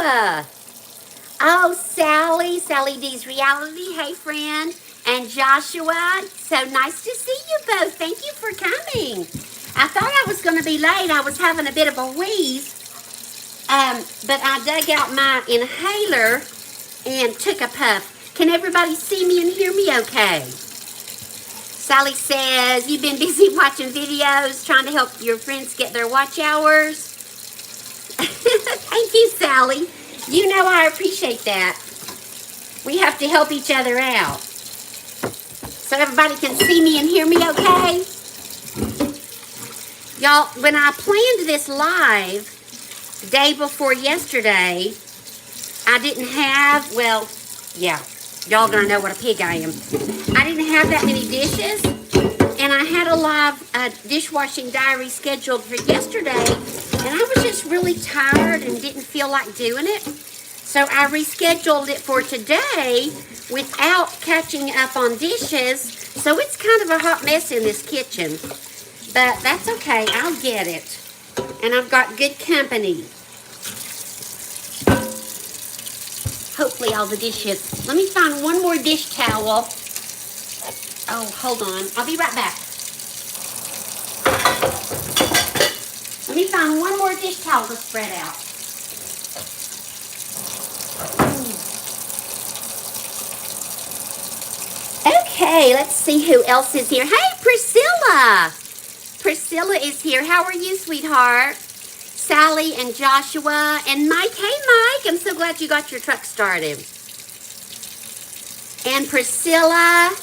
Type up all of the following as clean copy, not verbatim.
Joshua. Oh, Sally D's Reality. Hey, friend. And Joshua, so nice to see you both. Thank you for coming. I thought I was going to be late. I was having a bit of a wheeze. But I dug out my inhaler and took a puff. Can everybody see me and hear me okay? Sally says, you've been busy watching videos, trying to help your friends get their watch hours. Thank you, Sally. You know I appreciate that. We have to help each other out. So everybody can see me and hear me okay? Y'all, when I planned this live the day before yesterday, I didn't have, well, yeah, y'all gonna know what a pig I am. I didn't have that many dishes, and I had a live dishwashing diary scheduled for yesterday, and I was just really tired and didn't feel like doing it. So I rescheduled it for today without catching up on dishes. So it's kind of a hot mess in this kitchen, but that's okay, I'll get it. And I've got good company. Hopefully all the dishes. Let me find one more dish towel. Oh, hold on. I'll be right back. Let me find one more dish towel to spread out. Okay, let's see who else is here. Hey, Priscilla. Priscilla is here. How are you, sweetheart? Sally and Joshua and Mike. Hey, Mike. I'm so glad you got your truck started. And Priscilla.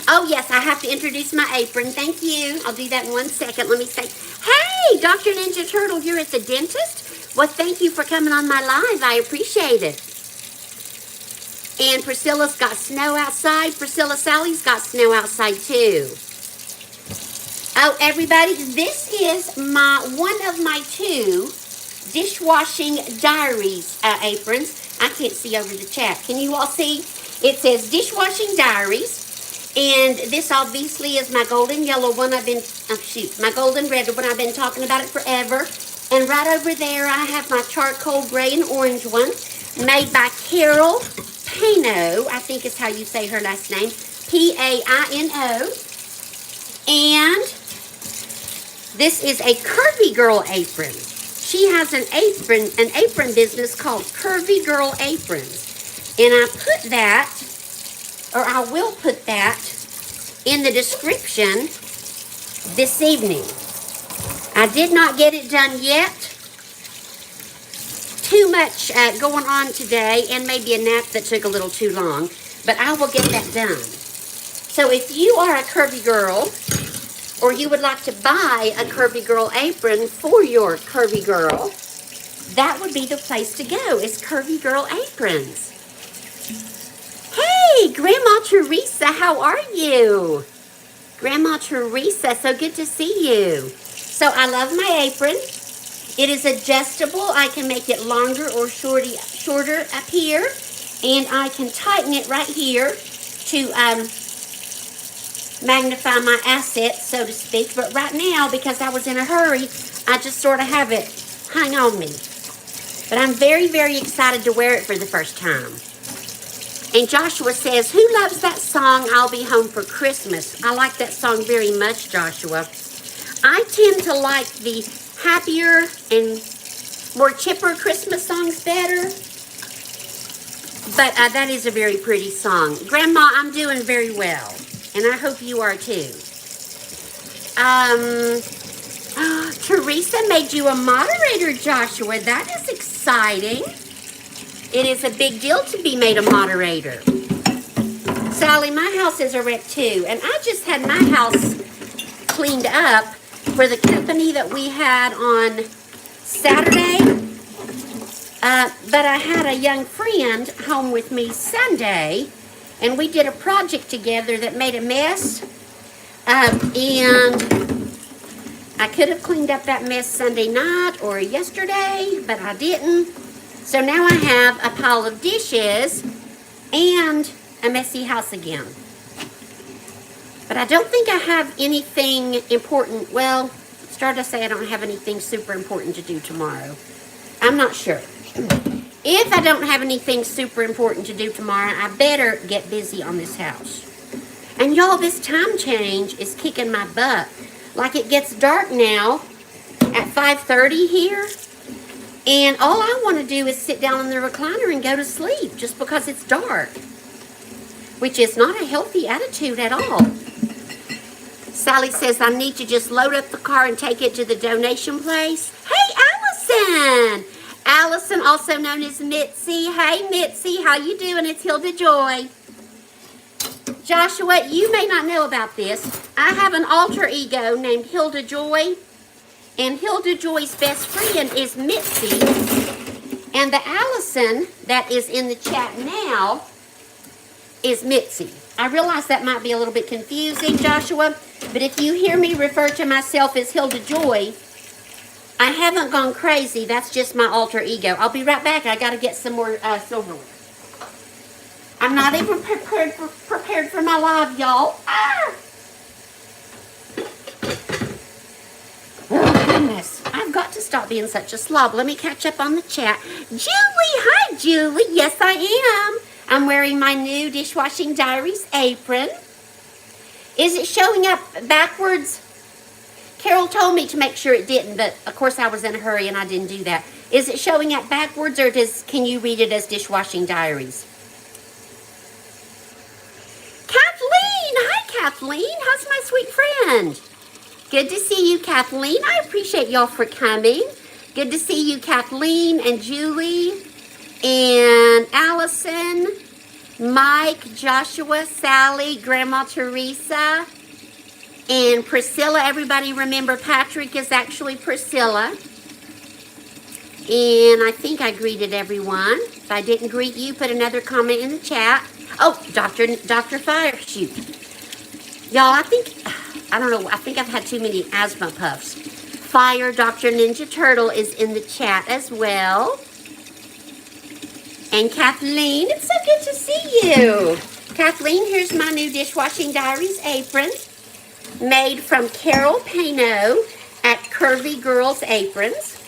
Oh, yes, I have to introduce my apron. Thank you. I'll do that in 1 second. Let me say, hey, Dr. Ninja Turtle, you're at the dentist? Well, thank you for coming on my live. I appreciate it. And Priscilla's got snow outside. Priscilla, Sally's got snow outside, too. Oh, everybody, this is one of my 2 Dishwashing Diaries aprons. I can't see over the chat. Can you all see? It says Dishwashing Diaries. And this obviously is my golden yellow one. My golden red one. I've been talking about it forever. And right over there, I have my charcoal gray and orange one made by Carol Pano. I think is how you say her last name. P-A-I-N-O. And this is a Curvy Girl apron. She has an apron business called Curvy Girl Aprons. And I put that, or I will put that in the description this evening. I did not get it done yet. Too much going on today, and maybe a nap that took a little too long. But I will get that done. So if you are a Curvy Girl, or you would like to buy a Curvy Girl apron for your Curvy Girl, that would be the place to go, is Curvy Girl Aprons. Hey, Grandma Teresa, how are you? Grandma Teresa, so good to see you. So I love my apron. It is adjustable. I can make it longer or shorter up here, and I can tighten it right here to magnify my assets, so to speak. But right now, because I was in a hurry, I just sort of have it hung on me. But I'm very, very excited to wear it for the first time. And Joshua says, who loves that song, I'll Be Home for Christmas? I like that song very much, Joshua. I tend to like the happier and more chipper Christmas songs better. But that is a very pretty song. Grandma, I'm doing very well. And I hope you are too. Teresa made you a moderator, Joshua. That is exciting. It is a big deal to be made a moderator. Sally, my house is a wreck too. And I just had my house cleaned up for the company that we had on Saturday. But I had a young friend home with me Sunday. And we did a project together that made a mess. And I could have cleaned up that mess Sunday night or yesterday, but I didn't. So now I have a pile of dishes and a messy house again. But I don't think I have anything important. Well, start to say I don't have anything super important to do tomorrow. I'm not sure. If I don't have anything super important to do tomorrow, I better get busy on this house. And y'all, this time change is kicking my butt. Like, it gets dark now at 5:30 here, and all I want to do is sit down in the recliner and go to sleep just because it's dark, which is not a healthy attitude at all. Sally says, I need to just load up the car and take it to the donation place. Hey, Allison! Allison, also known as Mitzi. Hey, Mitzi, how you doing? It's Hilda Joy. Joshua, you may not know about this. I have an alter ego named Hilda Joy, and Hilda Joy's best friend is Mitzi, and the Allison that is in the chat now is Mitzi. I realize that might be a little bit confusing, Joshua, but if you hear me refer to myself as Hilda Joy, I haven't gone crazy. That's just my alter ego. I'll be right back. I got to get some more silverware. I'm not even prepared for my live, y'all. Ah! Oh, goodness. I've got to stop being such a slob. Let me catch up on the chat. Julie, hi, Julie. Yes, I am. I'm wearing my new Dishwashing Diaries apron. Is it showing up backwards? Carol told me to make sure it didn't, but of course I was in a hurry and I didn't do that. Is it showing up backwards, or can you read it as Dishwashing Diaries? Kathleen! Hi, Kathleen. How's my sweet friend? Good to see you, Kathleen. I appreciate y'all for coming. Good to see you, Kathleen and Julie and Allison, Mike, Joshua, Sally, Grandma Teresa, and Priscilla. Everybody remember Patrick is actually Priscilla. And I think I greeted everyone. If I didn't greet you, put another comment in the chat. Oh, Dr. Fire, shoot. Y'all, I don't know, I think I've had too many asthma puffs. Fire, Dr. Ninja Turtle is in the chat as well. And Kathleen, it's so good to see you. Kathleen, here's my new Dishwashing Diaries apron, made from Carol Pano at Curvy Girls Aprons.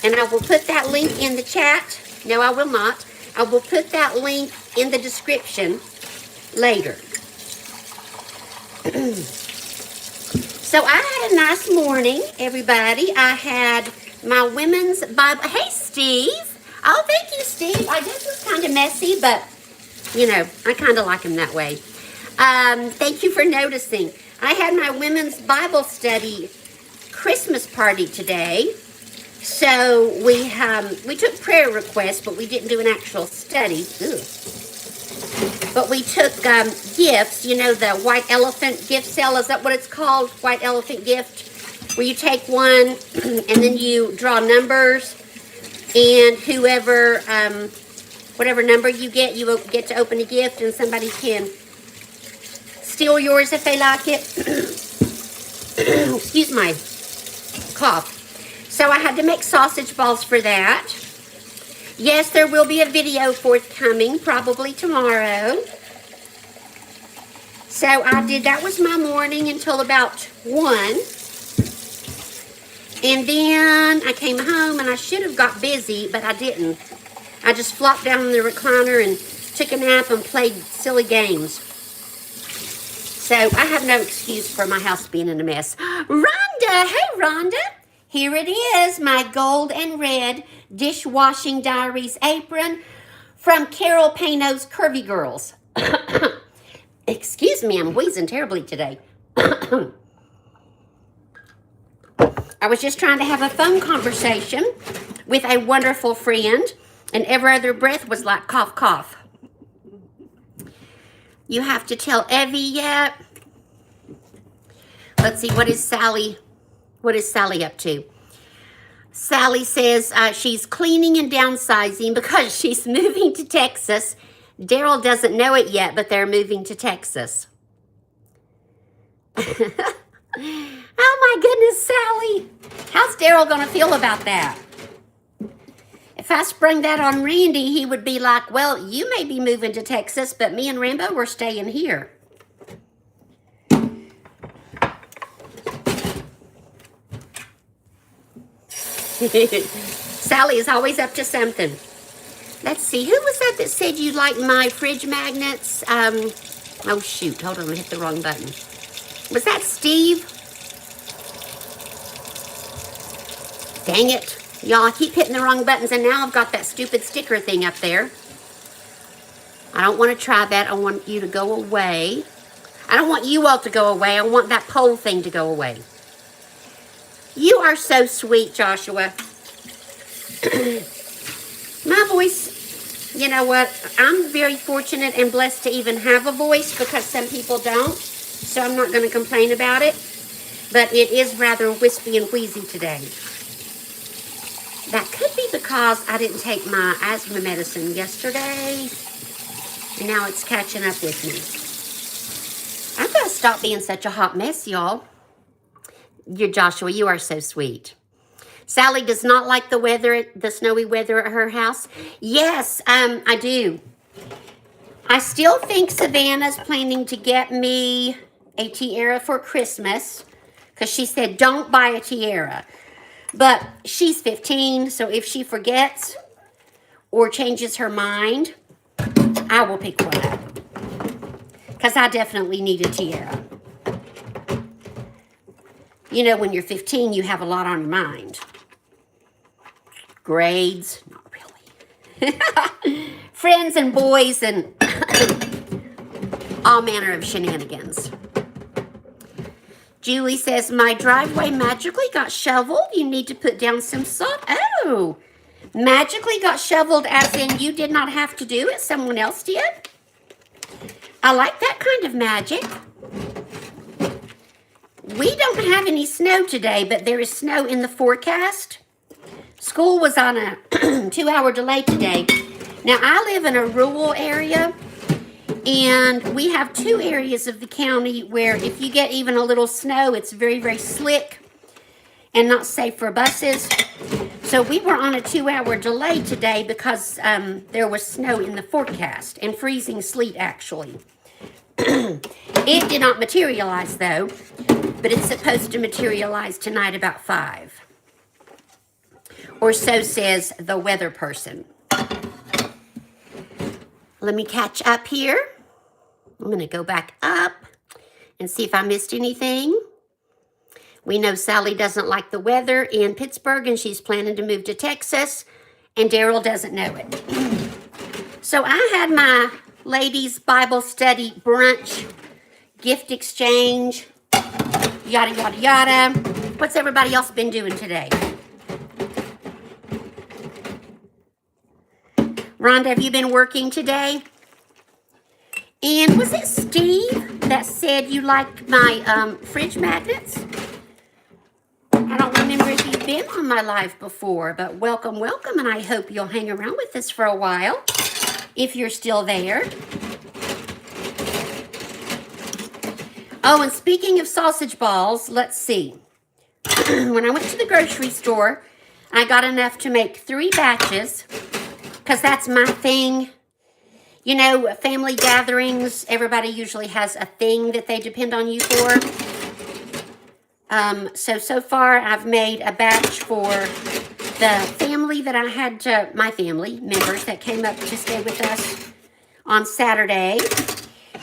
And I will put that link in the chat. No, I will not. I will put that link in the description later. So I had a nice morning, everybody. I had my women's Bible. Hey, Steve. Oh, thank you, Steve. This was kind of messy, but, you know, I kind of like them that way. Thank you for noticing. I had my women's Bible study Christmas party today. So we took prayer requests, but we didn't do an actual study. Ugh. But we took gifts, you know, the white elephant gift sale. Is that what it's called? White elephant gift? Where you take one and then you draw numbers, and whoever, whatever number you get to open a gift, and somebody can steal yours if they like it. Excuse my cough. So I had to make sausage balls for that. Yes, there will be a video forthcoming, probably tomorrow. So I did, that was my morning until about 1. And then I came home and I should have got busy, but I didn't. I just flopped down in the recliner and took a nap and played silly games. So I have no excuse for my house being in a mess. Rhonda, hey Rhonda. Here it is, my gold and red Dishwashing Diaries apron from Carol Pano's Curvy Girls. Excuse me, I'm wheezing terribly today. I was just trying to have a phone conversation with a wonderful friend, and every other breath was like cough, cough. You have to tell Evie yet? Let's see, what is Sally up to? Sally says she's cleaning and downsizing because she's moving to Texas. Daryl doesn't know it yet, but they're moving to Texas. Oh my goodness, Sally. How's Daryl going to feel about that? If I sprung that on Randy, he would be like, well, you may be moving to Texas, but me and Rambo, we're staying here. Sally is always up to something. Let's see. Who was that said you like my fridge magnets? Oh, shoot. Hold on. I hit the wrong button. Was that Steve? Dang it. Y'all, I keep hitting the wrong buttons, and now I've got that stupid sticker thing up there. I don't want to try that. I want you to go away. I don't want you all to go away. I want that poll thing to go away. You are so sweet, Joshua. My voice, you know what? I'm very fortunate and blessed to even have a voice because some people don't. So I'm not going to complain about it. But it is rather wispy and wheezy today. That could be because I didn't take my asthma medicine yesterday. And now it's catching up with me. I'm going to stop being such a hot mess, y'all. You're Joshua, you are so sweet. Sally does not like the weather, the snowy weather at her house. Yes, I do. I still think Savannah's planning to get me a tiara for Christmas because she said don't buy a tiara. But she's 15, so if she forgets or changes her mind, I will pick one up. Because I definitely need a tiara. You know, when you're 15, you have a lot on your mind. Grades, not really. Friends and boys and all manner of shenanigans. Julie says, my driveway magically got shoveled. You need to put down some salt. Oh, magically got shoveled as in you did not have to do it. Someone else did. I like that kind of magic. We don't have any snow today, but there is snow in the forecast. School was on a 2-hour delay today. Now, I live in a rural area, and we have 2 areas of the county where if you get even a little snow, it's very, very slick and not safe for buses. So we were on a 2-hour delay today because there was snow in the forecast and freezing sleet, actually. It did not materialize, though, but it's supposed to materialize tonight about 5. Or so says the weather person. Let me catch up here. I'm going to go back up and see if I missed anything. We know Sally doesn't like the weather in Pittsburgh, and she's planning to move to Texas, and Daryl doesn't know it. So I had my ladies' Bible study brunch, gift exchange, yada, yada, yada. What's everybody else been doing today? Rhonda, have you been working today? And was it Steve that said you liked my fridge magnets? I don't remember if you've been on my live before, but welcome, welcome, and I hope you'll hang around with us for a while, if you're still there. Oh, and speaking of sausage balls, let's see. When I went to the grocery store, I got enough to make 3 batches, because that's my thing. You know, family gatherings, everybody usually has a thing that they depend on you for. So far, I've made a batch for the family that I had to, my family members that came up to stay with us on Saturday,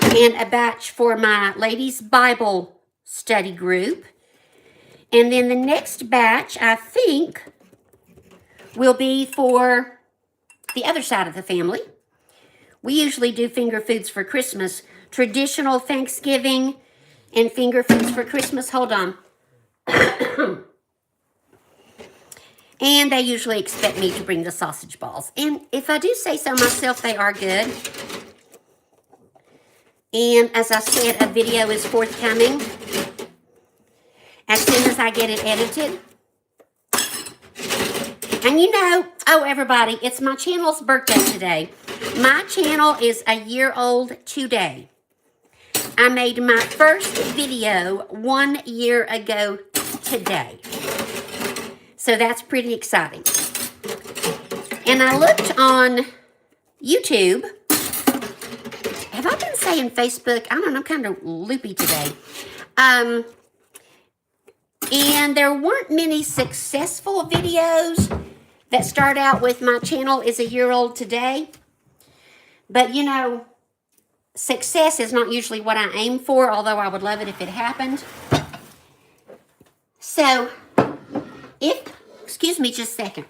and a batch for my ladies' Bible study group. And then the next batch, I think, will be for the other side of the family. We usually do finger foods for Christmas, traditional Thanksgiving and finger foods for Christmas. Hold on. And they usually expect me to bring the sausage balls. And if I do say so myself, they are good. And as I said, a video is forthcoming as soon as I get it edited. And you know, oh, everybody, it's my channel's birthday today. My channel is a year old today. I made my first video 1 year ago today. So that's pretty exciting. And I looked on YouTube. Have I been saying Facebook? I don't know, I'm kind of loopy today. And there weren't many successful videos. that start out with my channel is a year old today. But you know, success is not usually what I aim for, although I would love it if it happened. So, excuse me just a second.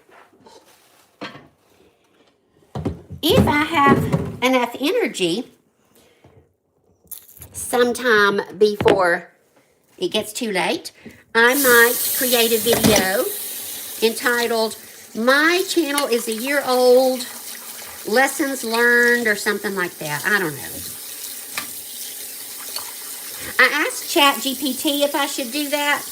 If I have enough energy sometime before it gets too late, I might create a video entitled, My Channel is a Year Old, Lessons Learned, or something like that. I don't know. I asked ChatGPT if I should do that,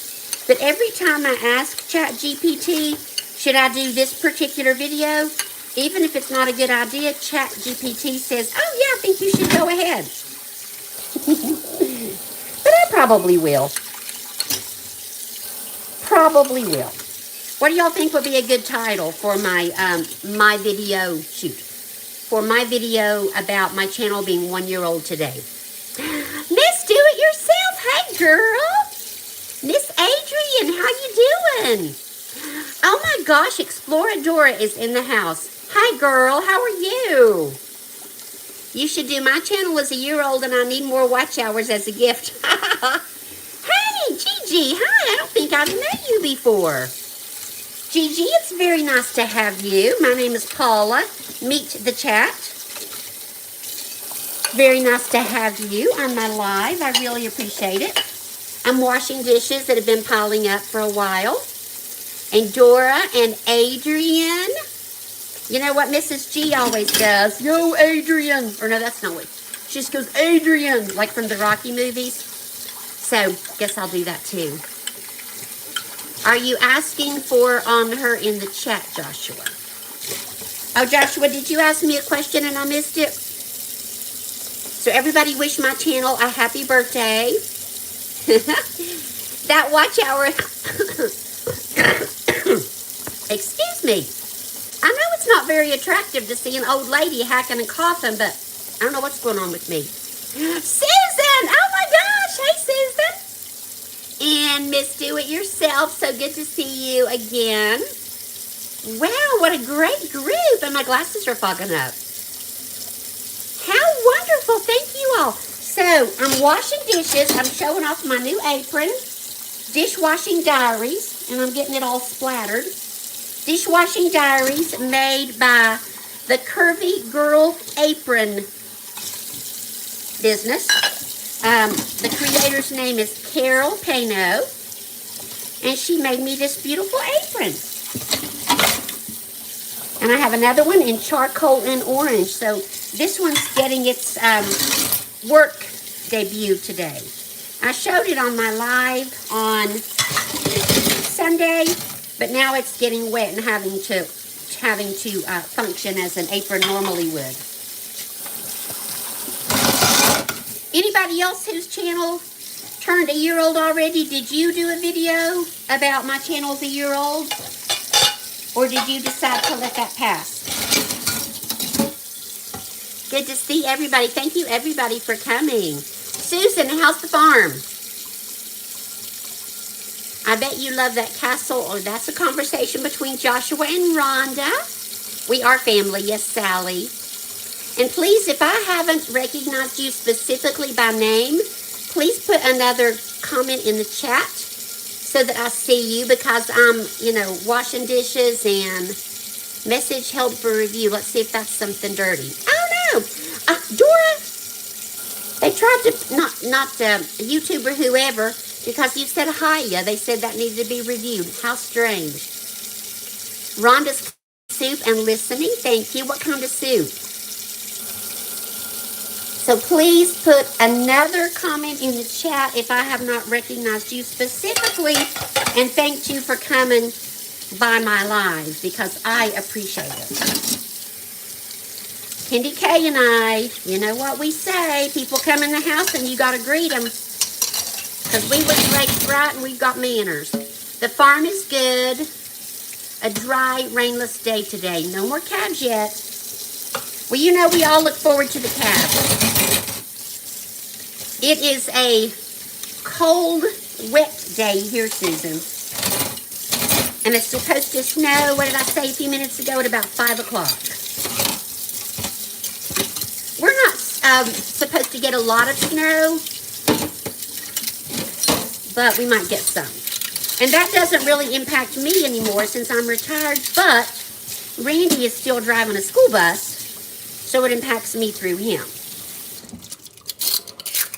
but every time I ask ChatGPT, should I do this particular video, even if it's not a good idea, ChatGPT says, oh yeah, I think you should go ahead. But I probably will. Probably will. What do y'all think would be a good title for my my video shoot? For my video about my channel being 1 year old today. Miss Do It Yourself, hey girl. Miss Adrian, how you doing? Oh my gosh, Exploradora is in the house. Hi girl, how are you? You should do My Channel is a year old and I need more watch hours as a gift. Hey, Gigi, hi, I don't think I've met you before. Gigi, it's very nice to have you. My name is Paula. Meet the chat. Very nice to have you on my live. I really appreciate it. I'm washing dishes that have been piling up for a while. And Dora and Adrian. You know what Mrs. G always does? Yo, Adrian. Or no, that's not what. She just goes, Adrian, like from the Rocky movies. So, guess I'll do that too. Are you asking for on her in the chat, Joshua? Oh, Joshua, did you ask me a question and I missed it? So everybody wish my channel a happy birthday. That watch hour. Excuse me. I know it's not very attractive to see an old lady hacking and coughing, but I don't know what's going on with me. Susan! Oh my gosh! Hey, Susan! And Miss Do It Yourself, so good to see you again. Wow, what a great group. And my glasses are fogging up. How wonderful. Thank you all. So, I'm washing dishes. I'm showing off my new apron. Dishwashing Diaries. And I'm getting it all splattered. Dishwashing Diaries made by the Curvy Girl Apron business. The creator's name is Carol Pano. And she made me this beautiful apron. And I have another one in charcoal and orange. So this one's getting its work debut today. I showed it on my live on Sunday, but now it's getting wet and having to function as an apron normally would. Anybody else whose channel turned a year old already? Did you do a video about my channel's a year old? Or did you decide to let that pass? Good to see everybody. Thank you, everybody, for coming. Susan, how's the farm? I bet you love that castle. Or that's a conversation between Joshua and Rhonda. We are family. Yes, Sally. And please, if I haven't recognized you specifically by name, please put another comment in the chat so that I see you, because I'm, washing dishes and message help for review. Let's see if that's something dirty. Oh, no. Dora, they tried to, not YouTube or whoever, because you said hiya. They said that needed to be reviewed. How strange. Rhonda's soup and listening. Thank you. What kind of soup? So please put another comment in the chat if I have not recognized you specifically, and thank you for coming by my live, because I appreciate it. Candy K and I, you know what we say, people come in the house and you got to greet them, because we was raised right and we've got manners. The farm is good. A dry, rainless day today. No more calves yet. Well, we all look forward to the calves. It is a cold, wet day here, Susan. And it's supposed to snow, what did I say a few minutes ago, at about 5 o'clock. We're not supposed to get a lot of snow, but we might get some. And that doesn't really impact me anymore since I'm retired, but Randy is still driving a school bus, so it impacts me through him.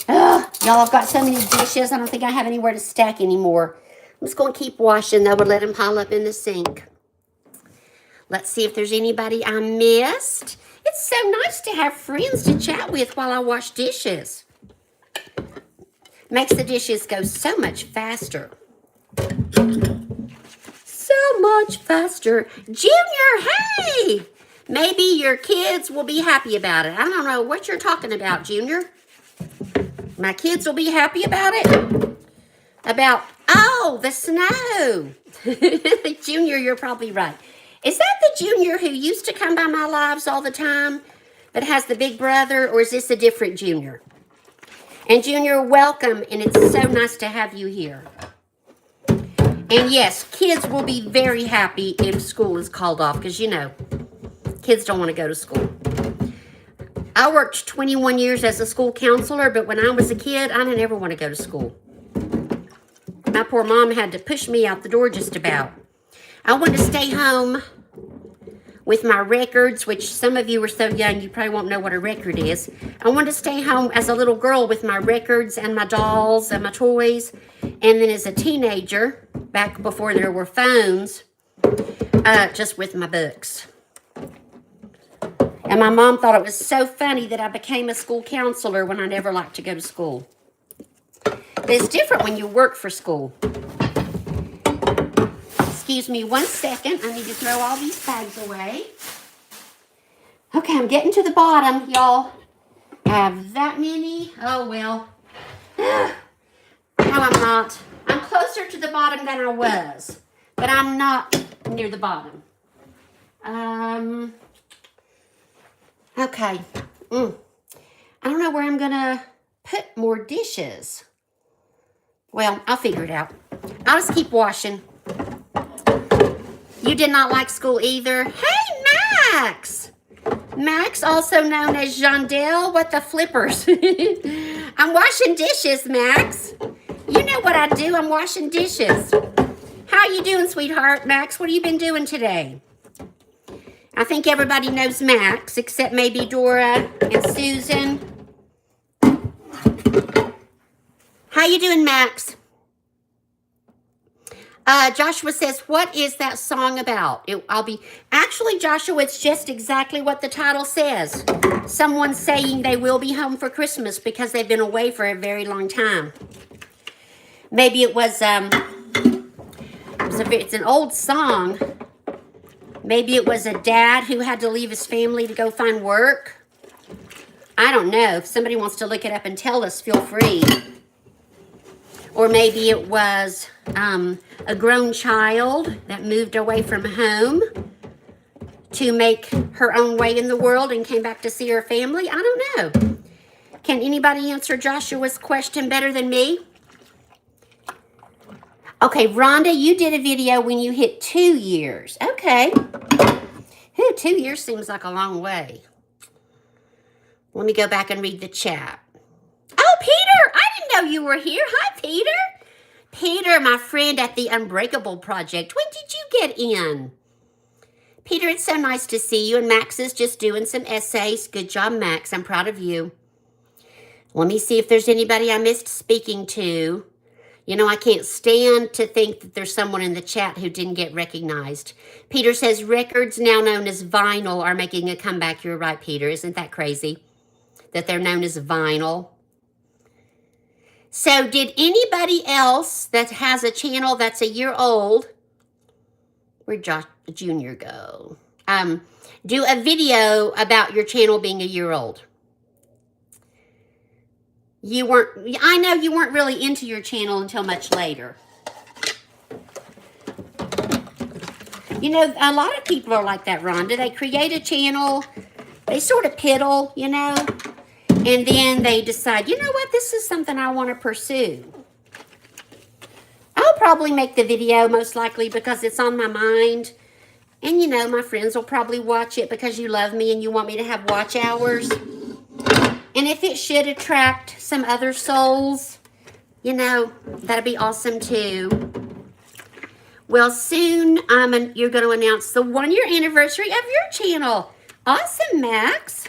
Ugh, y'all, I've got so many dishes, I don't think I have anywhere to stack anymore. I'm just going to keep washing, though, and let them pile up in the sink. Let's see if there's anybody I missed. It's so nice to have friends to chat with while I wash dishes. Makes the dishes go so much faster. So much faster. Junior, hey! Maybe your kids will be happy about it. I don't know what you're talking about, Junior. My kids will be happy about it? About, oh, the snow. Junior, you're probably right. Is that the Junior who used to come by my lives all the time that has the big brother, or is this a different Junior? And Junior, welcome, and it's so nice to have you here. And yes, kids will be very happy if school is called off, because, you know, kids don't want to go to school. I worked 21 years as a school counselor, but when I was a kid, I didn't ever want to go to school. My poor mom had to push me out the door just about. I wanted to stay home with my records, which some of you are so young, you probably won't know what a record is. I wanted to stay home as a little girl with my records and my dolls and my toys. And then as a teenager, back before there were phones, just with my books. And my mom thought it was so funny that I became a school counselor when I never liked to go to school. But it's different when you work for school. Excuse me 1 second. I need to throw all these bags away. Okay, I'm getting to the bottom, y'all. I have that many. Oh, well. No, I'm not. I'm closer to the bottom than I was. But I'm not near the bottom. Okay. I don't know where I'm going to put more dishes. Well, I'll figure it out. I'll just keep washing. You did not like school either? Hey, Max! Max, also known as Jondell. What the flippers? I'm washing dishes, Max. You know what I do. I'm washing dishes. How you doing, sweetheart? Max, what have you been doing today? I think everybody knows Max, except maybe Dora and Susan. How you doing, Max? Joshua says, what is that song about? Actually, Joshua, it's just exactly what the title says. Someone saying they will be home for Christmas because they've been away for a very long time. Maybe it was, it's an old song. Maybe it was a dad who had to leave his family to go find work. I don't know. If somebody wants to look it up and tell us, feel free. Or maybe it was a grown child that moved away from home to make her own way in the world and came back to see her family. I don't know. Can anybody answer Joshua's question better than me? Okay, Rhonda, you did a video when you hit 2 years. Okay. 2 years seems like a long way. Let me go back and read the chat. Oh, Peter, I didn't know you were here. Hi, Peter. Peter, my friend at the Unbreakable Project. When did you get in? Peter, it's so nice to see you. And Max is just doing some essays. Good job, Max. I'm proud of you. Let me see if there's anybody I missed speaking to. You know, I can't stand to think that there's someone in the chat who didn't get recognized. Peter says records now known as vinyl are making a comeback. You're right, Peter. Isn't that crazy that they're known as vinyl? So did anybody else that has a channel that's a year old, where'd Josh Jr. go, do a video about your channel being a year old? I know you weren't really into your channel until much later. You know, a lot of people are like that, Rhonda. They create a channel, they sort of piddle, you know, and then they decide, you know what, this is something I want to pursue. Oh, probably make the video most likely because it's on my mind. And you know, my friends will probably watch it because you love me and you want me to have watch hours. And if it should attract some other souls, you know, that'd be awesome too. Well, soon you're going to announce the 1-year anniversary of your channel. Awesome, Max.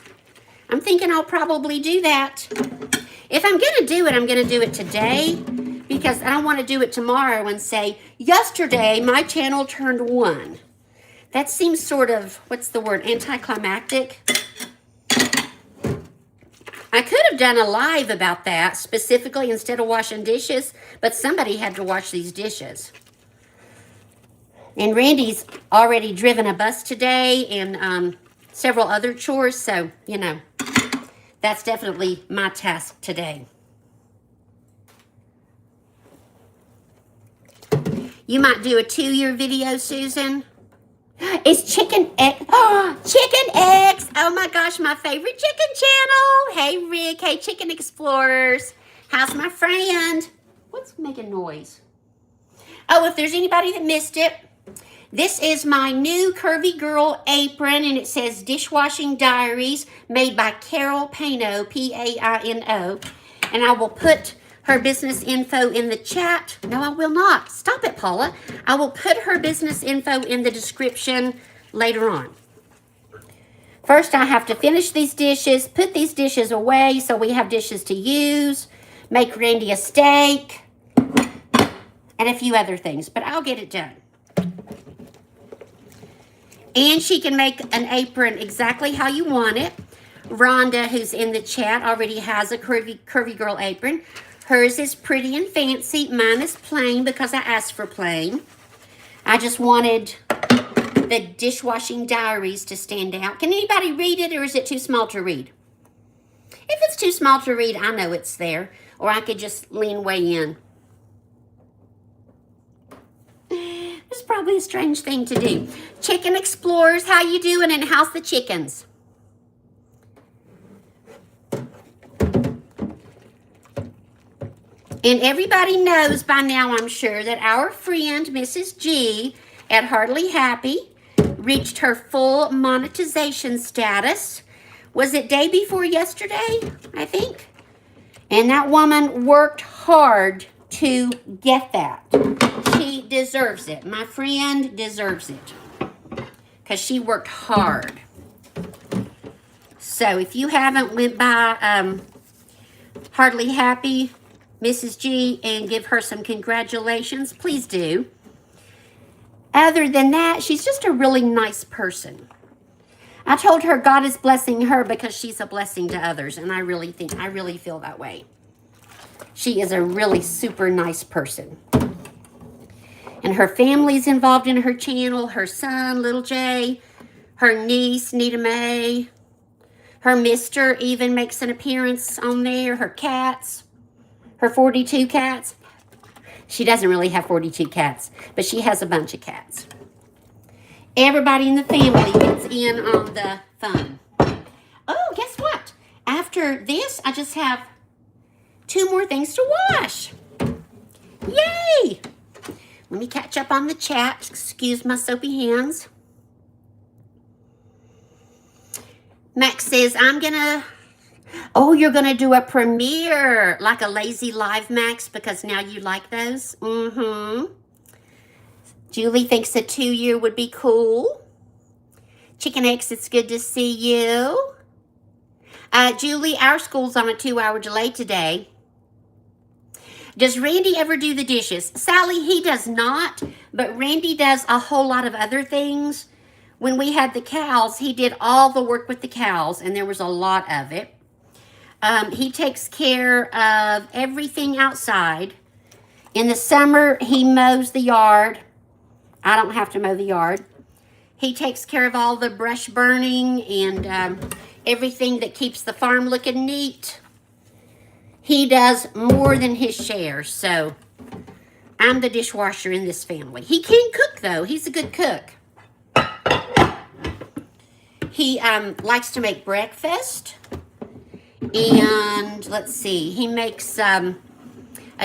I'm thinking I'll probably do that. If I'm going to do it, I'm going to do it today because I don't want to do it tomorrow and say, yesterday my channel turned 1. That seems sort of, what's the word, anticlimactic. I could have done a live about that specifically instead of washing dishes, but somebody had to wash these dishes. And Randy's already driven a bus today and several other chores, so, you know, that's definitely my task today. You might do a 2-year video, Susan. It's chicken egg. Oh, chicken eggs. Oh my gosh, my favorite chicken channel. Hey, Rick. Hey, Chicken Explorers. How's my friend? What's making noise? Oh, if there's anybody that missed it, this is my new Curvy Girl apron, and it says Dishwashing Diaries, made by Carol Paino, P-A-I-N-O. And I will put her business info in the chat. No, I will not. Stop it, Paula. I will put her business info in the description later on. First, I have to finish these dishes, put these dishes away so we have dishes to use, make Randy a steak, and a few other things, but I'll get it done. And she can make an apron exactly how you want it. Rhonda, who's in the chat, already has a Curvy Girl apron. Hers is pretty and fancy. Mine is plain because I asked for plain. I just wanted the Dishwashing Diaries to stand out. Can anybody read it, or is it too small to read? If it's too small to read, I know it's there. Or I could just lean way in. It's probably a strange thing to do. Chicken Explorers, how you doing, and how's the chickens? And everybody knows by now, I'm sure, that our friend, Mrs. G, at Hardly Happy, reached her full monetization status. Was it day before yesterday, I think? And that woman worked hard to get that. She deserves it. My friend deserves it. Because she worked hard. So if you haven't went by Hardly Happy, Mrs. G, and give her some congratulations, please do. Other than that, she's just a really nice person. I told her God is blessing her because she's a blessing to others, and I really feel that way. She is a really super nice person. And her family's involved in her channel, her son, Little J, her niece, Nita Mae, her mister even makes an appearance on there, her cats. Her 42 cats. She doesn't really have 42 cats, but she has a bunch of cats. Everybody in the family gets in on the fun. Oh, guess what? After this, I just have 2 more things to wash. Yay! Let me catch up on the chat. Excuse my soapy hands. Max says, oh, you're going to do a premiere, like a lazy live, Max, because now you like those? Mm-hmm. Julie thinks a 2-year would be cool. Chicken X, it's good to see you. Julie, our school's on a 2-hour delay today. Does Randy ever do the dishes? Sally, he does not, but Randy does a whole lot of other things. When we had the cows, he did all the work with the cows, and there was a lot of it. He takes care of everything outside. In the summer, he mows the yard. I don't have to mow the yard. He takes care of all the brush burning and everything that keeps the farm looking neat. He does more than his share, so I'm the dishwasher in this family. He can cook, though. He's a good cook. He likes to make breakfast. And let's see, he makes a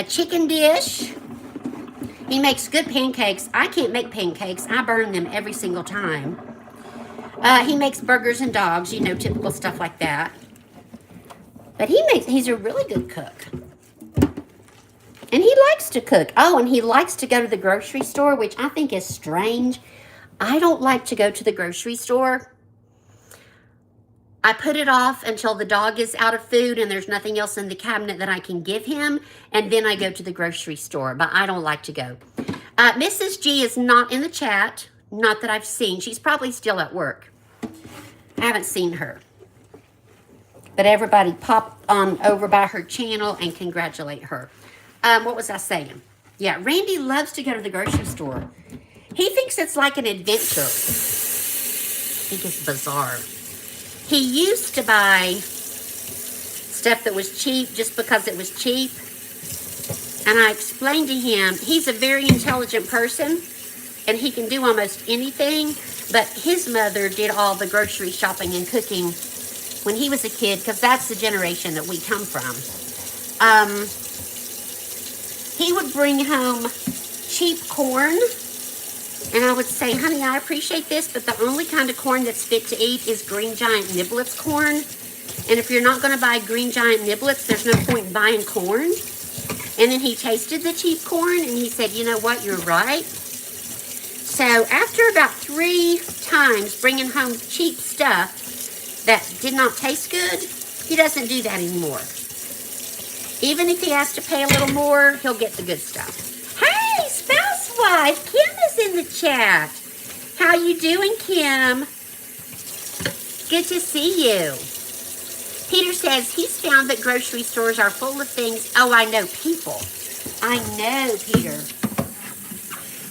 chicken dish He makes good pancakes. I can't make pancakes. I burn them every single time. He makes burgers and dogs, you know, typical stuff like that. But he's a really good cook. And he likes to cook. Oh, and he likes to go to the grocery store, which I think is strange. I don't like to go to the grocery store. I put it off until the dog is out of food and there's nothing else in the cabinet that I can give him. And then I go to the grocery store, but I don't like to go. Mrs. G is not in the chat. Not that I've seen. She's probably still at work. I haven't seen her. But everybody pop on over by her channel and congratulate her. What was I saying? Yeah, Randy loves to go to the grocery store. He thinks it's like an adventure. I think it's bizarre. He used to buy stuff that was cheap just because it was cheap. And I explained to him, he's a very intelligent person and he can do almost anything. But his mother did all the grocery shopping and cooking when he was a kid, because that's the generation that we come from. He would bring home cheap corn. And I would say, honey, I appreciate this, but the only kind of corn that's fit to eat is Green Giant Niblets corn. And if you're not going to buy Green Giant Niblets, there's no point in buying corn. And then he tasted the cheap corn, and he said, you know what, you're right. So after about 3 times bringing home cheap stuff that did not taste good, he doesn't do that anymore. Even if he has to pay a little more, he'll get the good stuff. Hey, spouse wife, Kim is in the chat. How you doing, Kim? Good to see you. Peter says he's found that grocery stores are full of things. Oh, I know, people. I know, Peter.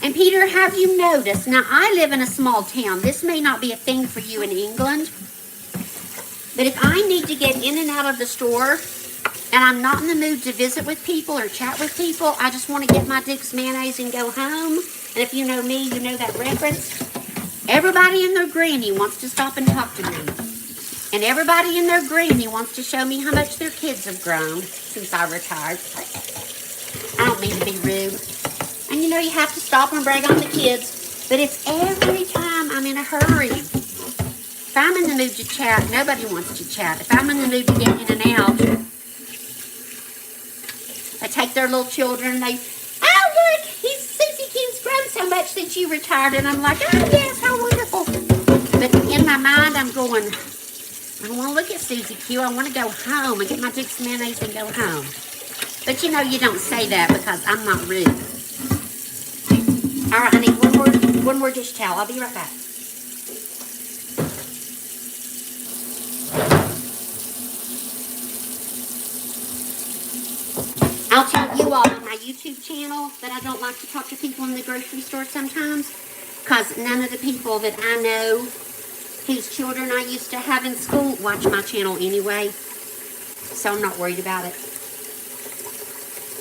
And Peter, have you noticed? Now, I live in a small town. This may not be a thing for you in England. But if I need to get in and out of the store, and I'm not in the mood to visit with people or chat with people, I just want to get my Duke's mayonnaise and go home. And if you know me, you know that reference. Everybody and their granny wants to stop and talk to me. And everybody and their granny wants to show me how much their kids have grown since I retired. I don't mean to be rude. And you know, you have to stop and brag on the kids. But it's every time I'm in a hurry. If I'm in the mood to chat, nobody wants to chat. If I'm in the mood to get in and out, I take their little children and they, oh look, Susie Q's grown so much since you retired. And I'm like, oh yes, how wonderful. But in my mind, I'm going, I don't want to look at Susie Q. I want to go home and get my Duke's mayonnaise and go home. But you know, you don't say that because I'm not rude. All right, I need one more dish towel. I'll be right back. I'll tell you all on my YouTube channel that I don't like to talk to people in the grocery store sometimes, because none of the people that I know whose children I used to have in school watch my channel anyway, so I'm not worried about it.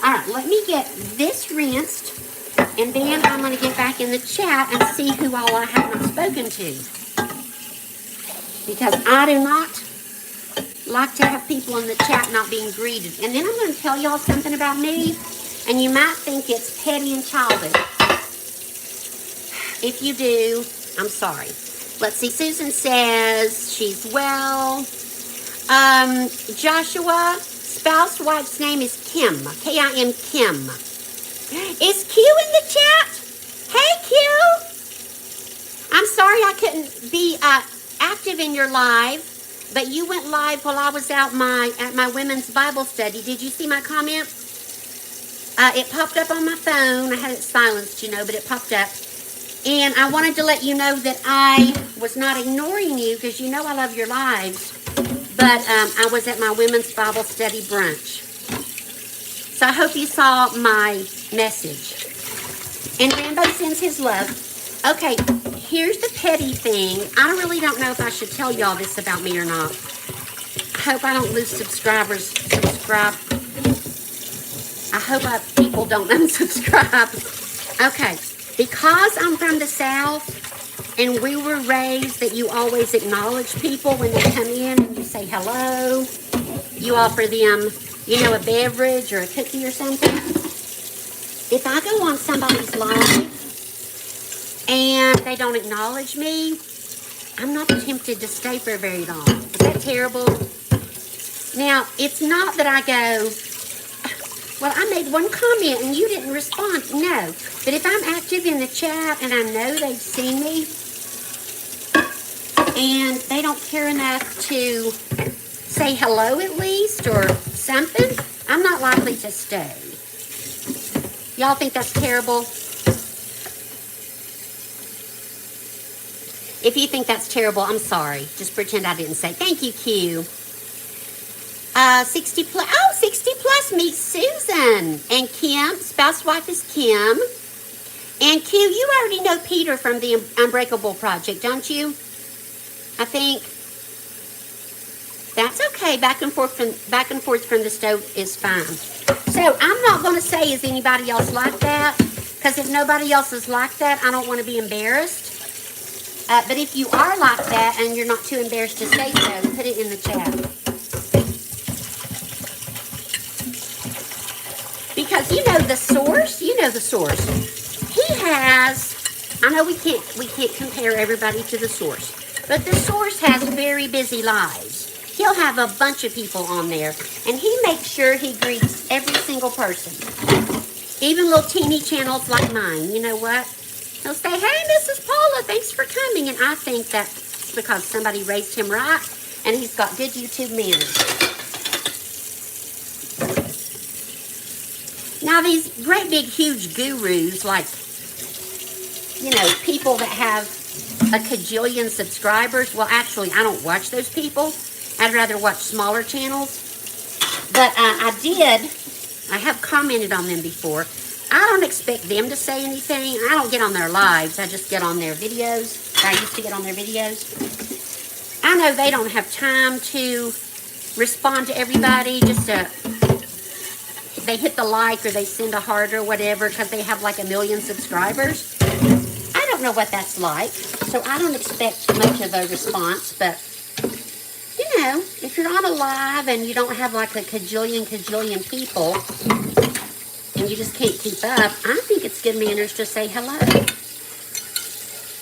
All right, let me get this rinsed, and then I'm going to get back in the chat and see who all I have not spoken to, because I do not like to have people in the chat not being greeted. And then I'm going to tell y'all something about me, and you might think it's petty and childish. If you do, I'm sorry. Let's see, Susan says she's well. Joshua, spouse wife's name is Kim, K-I-M, Kim. Is Q in the chat? Hey, Q. I'm sorry I couldn't be active in your live. But you went live while I was out at my women's Bible study. Did you see my comment? It popped up on my phone. I had it silenced, you know, but it popped up. And I wanted to let you know that I was not ignoring you, because you know I love your lives. But I was at my women's Bible study brunch. So I hope you saw my message. And Rambo sends his love. Okay, here's the petty thing. I really don't know if I should tell y'all this about me or not. I hope I don't lose subscribers. I hope people don't unsubscribe. Okay, because I'm from the South and we were raised that you always acknowledge people when they come in and you say hello. You offer them, you know, a beverage or a cookie or something. if I go on somebody's live and they don't acknowledge me, I'm not tempted to stay for very long. Is that terrible? Now, it's not that I go, well, I made one comment and you didn't respond. No. But if I'm active in the chat and I know they've seen me and they don't care enough to say hello at least or something, I'm not likely to stay. Y'all think that's terrible? If you think that's terrible, I'm sorry. Just pretend I didn't say. Thank you, Q. 60 plus. Oh, 60 plus meets Susan. And Kim. Spouse wife is Kim. And Q, you already know Peter from the Unbreakable Project, don't you? I think. That's okay. Back and forth from the stove is fine. So I'm not going to say, is anybody else like that? Because if nobody else is like that, I don't want to be embarrassed. But if you are like that and you're not too embarrassed to say so, put it in the chat. Because you know the source. He has, I know we can't compare everybody to the source, but the source has very busy lives. He'll have a bunch of people on there, and he makes sure he greets every single person. Even little teeny channels like mine. You know what? He'll say, hey, Mrs. Paula, thanks for coming. And I think that's because somebody raised him right and he's got good YouTube manners. Now, these great big huge gurus, like, you know, people that have a cajillion subscribers. Well, actually, I don't watch those people. I'd rather watch smaller channels. But I have commented on them before. I don't expect them to say anything. I don't get on their lives. I just get on their videos. I used to get on their videos. I know they don't have time to respond to everybody. Just they hit the like or they send a heart or whatever because they have like 1 million subscribers. I don't know what that's like. So I don't expect much of a response. But, you know, if you're on a live and you don't have like a cajillion people, and you just can't keep up, I think it's good manners to say hello.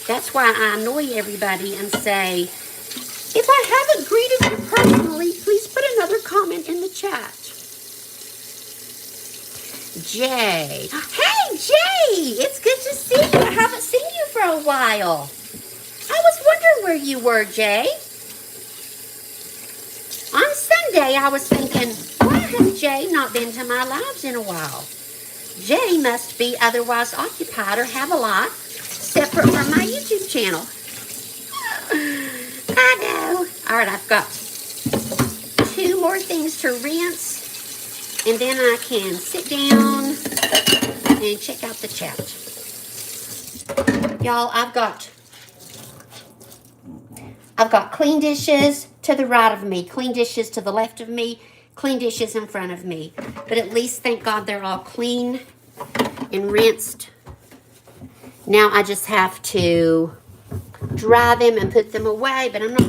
That's why I annoy everybody and say, if I haven't greeted you personally, please put another comment in the chat. Jay. Hey, Jay! It's good to see you. I haven't seen you for a while. I was wondering where you were, Jay. On Sunday, I was thinking, why has Jay not been to my lives in a while? Jay must be otherwise occupied or have a life separate from my YouTube channel. I know. All right, I've got 2 more things to rinse, and then I can sit down and check out the chat. Y'all, I've got clean dishes to the right of me, clean dishes to the left of me, clean dishes in front of me. But at least, thank God, they're all clean and rinsed. Now I just have to dry them and put them away. But I'm not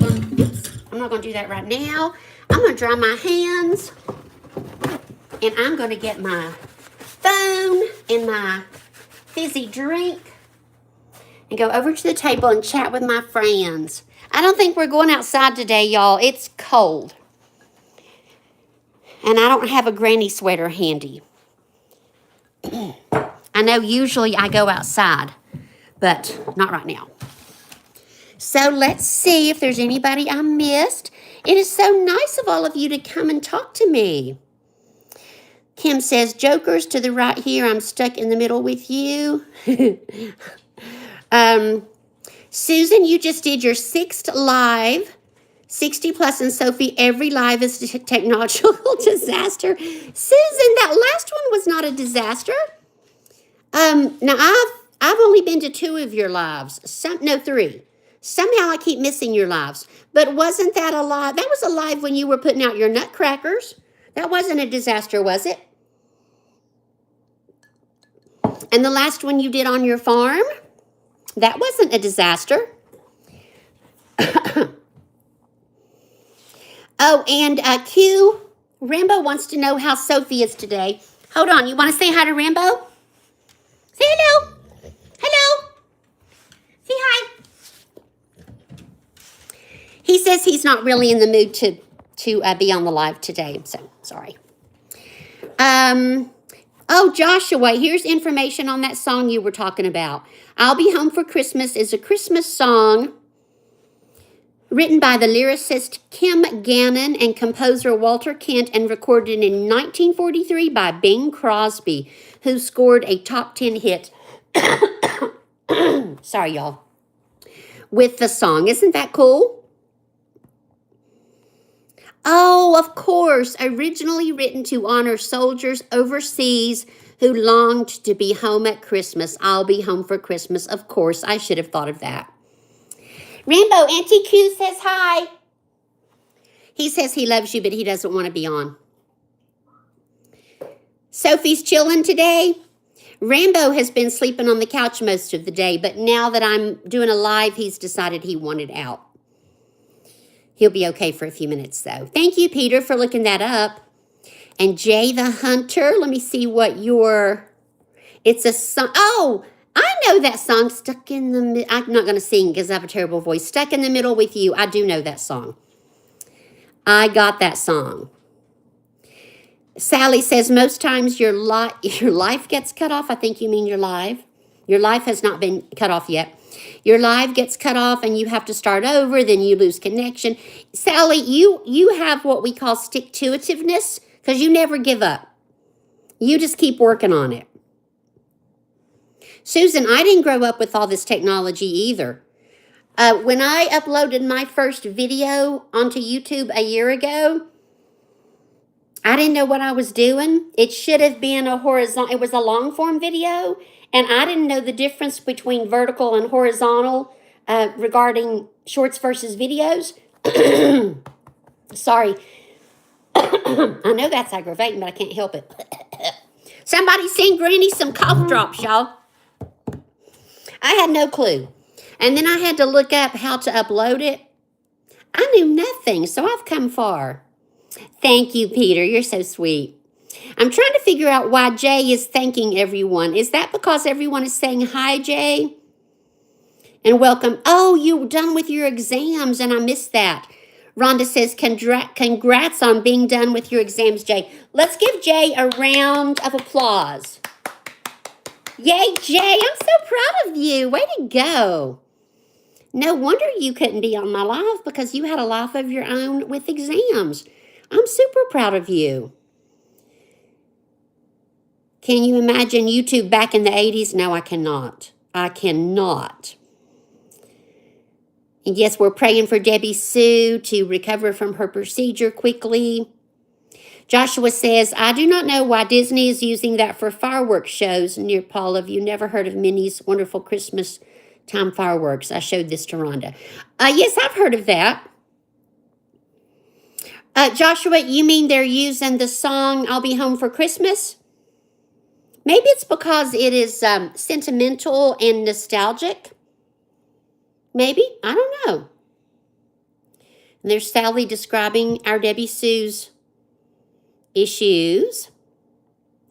going to do that right now. I'm going to dry my hands. And I'm going to get my phone and my fizzy drink and go over to the table and chat with my friends. I don't think we're going outside today, y'all. It's cold. And I don't have a granny sweater handy. I know usually I go outside, but not right now. So let's see if there's anybody I missed. It is so nice of all of you to come and talk to me. Kim says, jokers to the right here. I'm stuck in the middle with you. Susan, you just did your 6th live. 60 plus and Sophie, every live is a technological disaster. Susan, that last one was not a disaster. Now I've only been to 2 of your lives. 3. Somehow I keep missing your lives. But wasn't that a live? That was a live when you were putting out your nutcrackers. That wasn't a disaster, was it? And the last one you did on your farm, that wasn't a disaster. Oh, and Q, Rambo wants to know how Sophie is today. Hold on, you want to say hi to Rambo? Hello. Hello. Say hi. He says he's not really in the mood to be on the live today. So sorry. Oh, Joshua, here's information on that song you were talking about. I'll Be Home for Christmas is a Christmas song written by the lyricist Kim Gannon and composer Walter Kent and recorded in 1943 by Bing Crosby, who scored a top 10 hit. Sorry, y'all. With the song. Isn't that cool? Oh, of course. Originally written to honor soldiers overseas who longed to be home at Christmas. I'll be home for Christmas. Of course, I should have thought of that. Rainbow, Auntie Q says hi. He says he loves you, but he doesn't want to be on. Sophie's chilling today. Rambo has been sleeping on the couch most of the day, but now that I'm doing a live, he's decided he wanted out. He'll be okay for a few minutes, though. Thank you, Peter, for looking that up. And Jay the Hunter, let me see what your... It's a song. Oh, I know that song, Stuck in the... I'm not going to sing because I have a terrible voice. Stuck in the Middle with You. I do know that song. I got that song. Sally says, most times your life gets cut off. I think you mean your live. Your life has not been cut off yet. Your live gets cut off and you have to start over, then you lose connection. Sally, you have what we call stick-to-itiveness because you never give up. You just keep working on it. Susan, I didn't grow up with all this technology either. When I uploaded my first video onto YouTube a year ago, I didn't know what I was doing. It should have been a horizontal, it was a long form video, and I didn't know the difference between vertical and horizontal regarding shorts versus videos. Sorry. I know that's aggravating, but I can't help it. Somebody send Granny some cough drops, y'all. I had no clue. And then I had to look up how to upload it. I knew nothing, so I've come far. Thank you, Peter. You're so sweet. I'm trying to figure out why Jay is thanking everyone. Is that because everyone is saying hi, Jay? And welcome. Oh, you're done with your exams, and I missed that. Rhonda says, congrats on being done with your exams, Jay. Let's give Jay a round of applause. Yay, Jay. I'm so proud of you. Way to go. No wonder you couldn't be on my live because you had a life of your own with exams. I'm super proud of you. Can you imagine YouTube back in the 80s? No, I cannot. I cannot. And yes, we're praying for Debbie Sue to recover from her procedure quickly. Joshua says, I do not know why Disney is using that for fireworks shows near Paul. Have you never heard of Minnie's Wonderful Christmas Time Fireworks? I showed this to Rhonda. Yes, I've heard of that. Joshua, you mean they're using the song I'll Be Home for Christmas? Maybe it's because it is sentimental and nostalgic. Maybe. I don't know. And there's Sally describing our Debbie Sue's issues.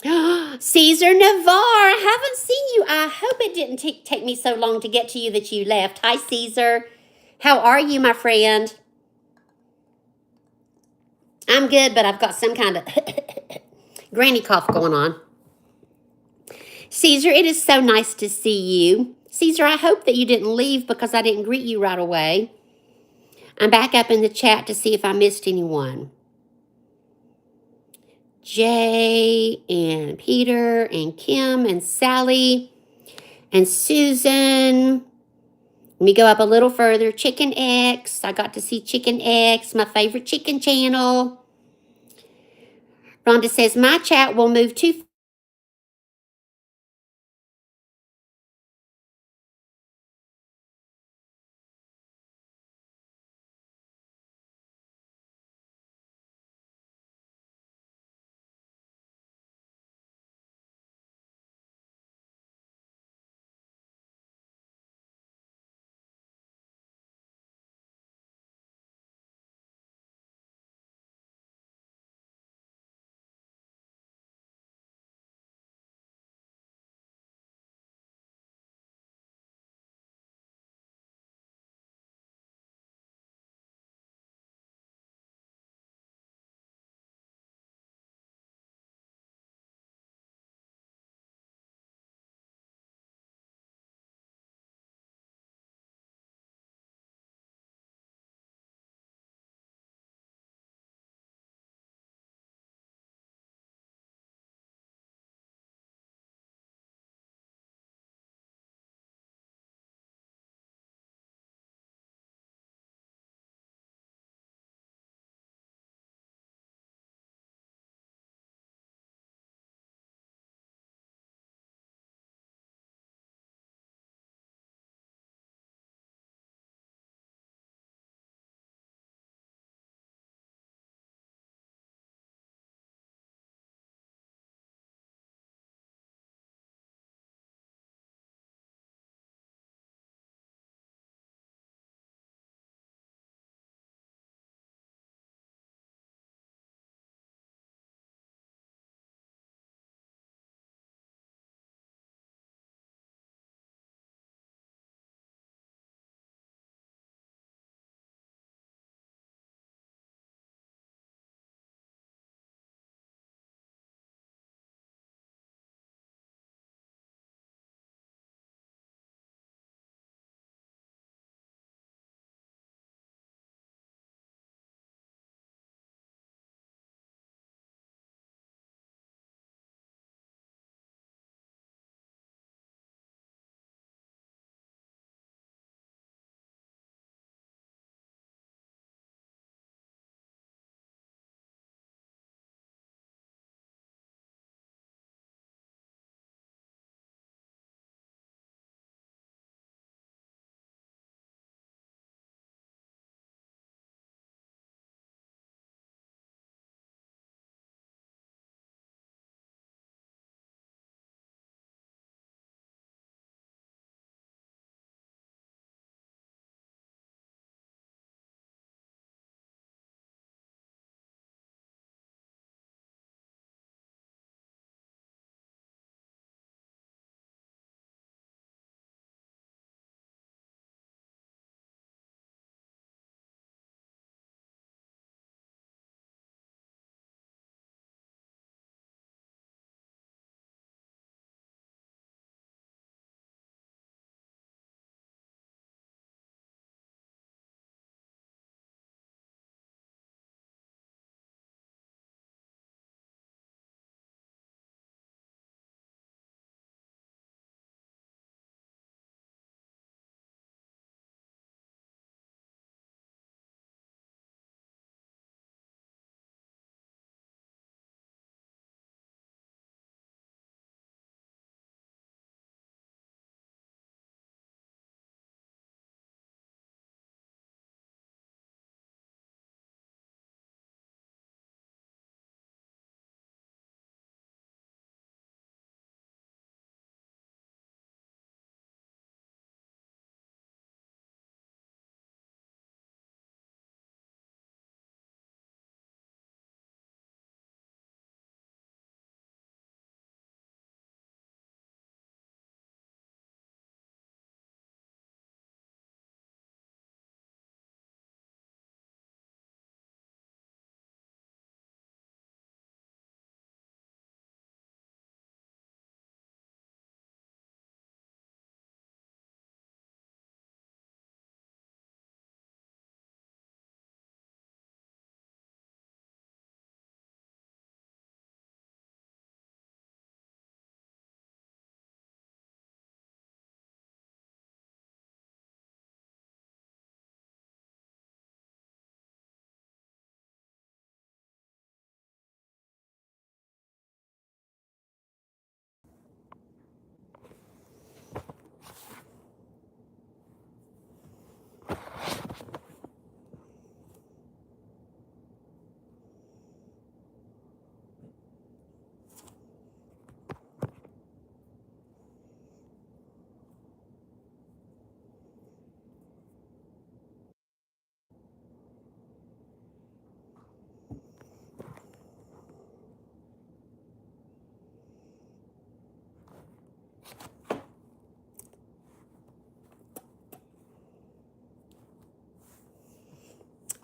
Caesar Navarre, I haven't seen you. I hope it didn't take me so long to get to you that you left. Hi, Caesar. How are you, my friend? I'm good, but I've got some kind of granny cough going on. Caesar, it is so nice to see you. Caesar, I hope that you didn't leave because I didn't greet you right away. I'm back up in the chat to see if I missed anyone. Jay and Peter and Kim and Sally and Susan. Let me go up a little further. Chicken X. I got to see Chicken X, my favorite chicken channel. Rhonda says, my chat will move too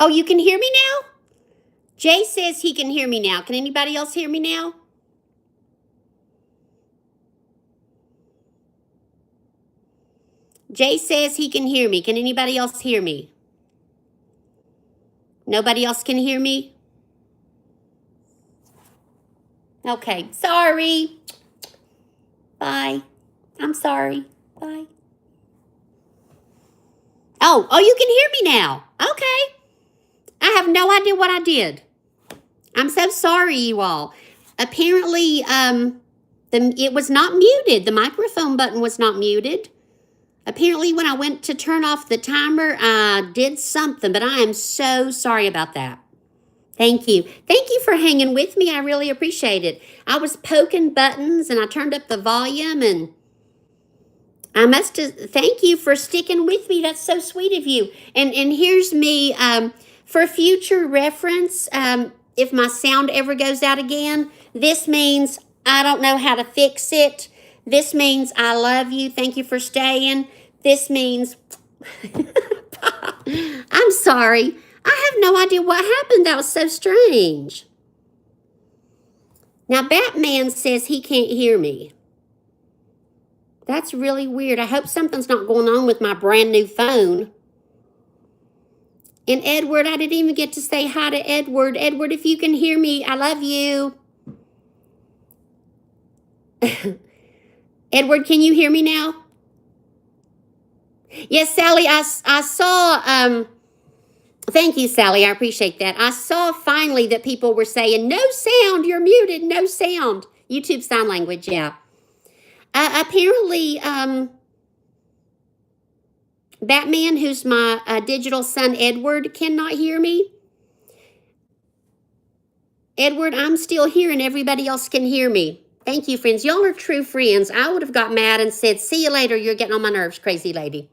Oh, you can hear me now? Jay says he can hear me now. Can anybody else hear me now? Jay says he can hear me. Can anybody else hear me? Nobody else can hear me? Okay, sorry. Bye. I'm sorry. Bye. Oh, you can hear me now. Okay. I have no idea what I did. I'm so sorry, you all. Apparently, it was not muted. The microphone button was not muted. Apparently, when I went to turn off the timer, I did something, but I am so sorry about that. Thank you. Thank you for hanging with me. I really appreciate it. I was poking buttons, and I turned up the volume, and I must have, thank you for sticking with me. That's so sweet of you. And here's me, for future reference, if my sound ever goes out again, this means I don't know how to fix it. This means I love you. Thank you for staying. This means, I'm sorry. I have no idea what happened. That was so strange. Now, Batman says he can't hear me. That's really weird. I hope something's not going on with my brand new phone. And Edward, I didn't even get to say hi to Edward. Edward, if you can hear me, I love you. Edward, can you hear me now? Yes, Sally, I saw, thank you, Sally, I appreciate that. I saw finally that people were saying, no sound, you're muted, no sound. YouTube sign language, yeah. Apparently, Batman, who's my digital son, Edward, cannot hear me. Edward, I'm still here and everybody else can hear me. Thank you, friends. Y'all are true friends. I would have got mad and said, see you later. You're getting on my nerves, crazy lady.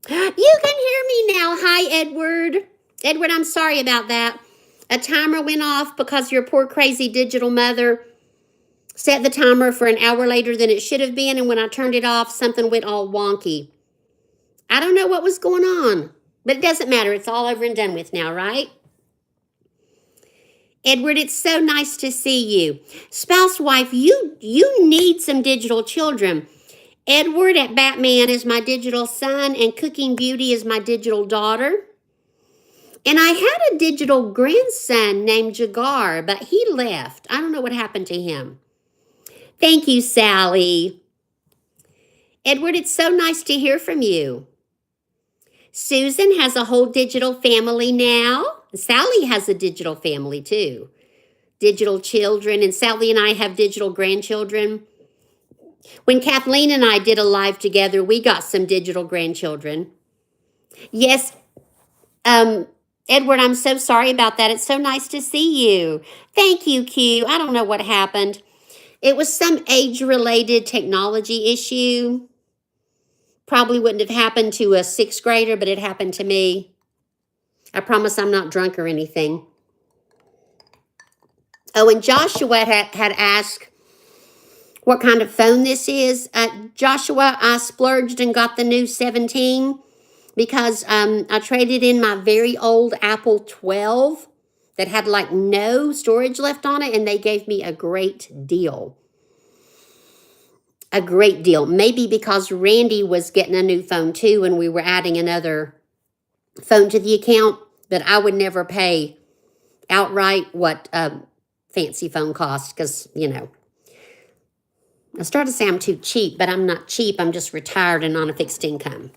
You can hear me now. Hi, Edward. Edward, I'm sorry about that. A timer went off because your poor crazy digital mother set the timer for an hour later than it should have been, and when I turned it off, something went all wonky. I don't know what was going on, but it doesn't matter. It's all over and done with now, right? Edward, it's so nice to see you. Spouse wife, you need some digital children. Edward at Batman is my digital son, and Cooking Beauty is my digital daughter. And I had a digital grandson named Jagar, but he left. I don't know what happened to him. Thank you, Sally. Edward, it's so nice to hear from you. Susan has a whole digital family now. Sally has a digital family too. Digital children, and Sally and I have digital grandchildren. When Kathleen and I did a live together, we got some digital grandchildren. Yes, Edward, I'm so sorry about that. It's so nice to see you. Thank you, Q. I don't know what happened. It was some age-related technology issue. Probably wouldn't have happened to a 6th grader, but it happened to me. I promise I'm not drunk or anything. Oh, and Joshua had asked what kind of phone this is. Joshua, I splurged and got the new 17 because I traded in my very old Apple 12 that had like no storage left on it, and they gave me a great deal. A great deal. Maybe because Randy was getting a new phone too, and we were adding another phone to the account, but I would never pay outright what fancy phone costs because, you know, I started to say I'm too cheap, but I'm not cheap. I'm just retired and on a fixed income.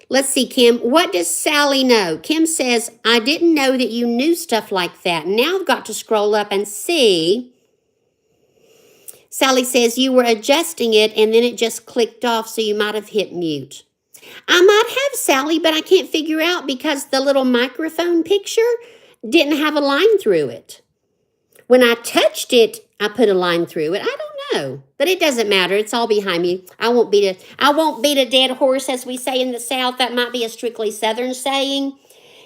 Let's see, Kim. What does Sally know? Kim says, I didn't know that you knew stuff like that. Now I've got to scroll up and see. Sally says, you were adjusting it and then it just clicked off, so you might have hit mute. I might have, Sally, but I can't figure out because the little microphone picture didn't have a line through it. When I touched it, I put a line through it. I don't know, but it doesn't matter. It's all behind me. I won't beat a dead horse, as we say in the South. That might be a strictly Southern saying.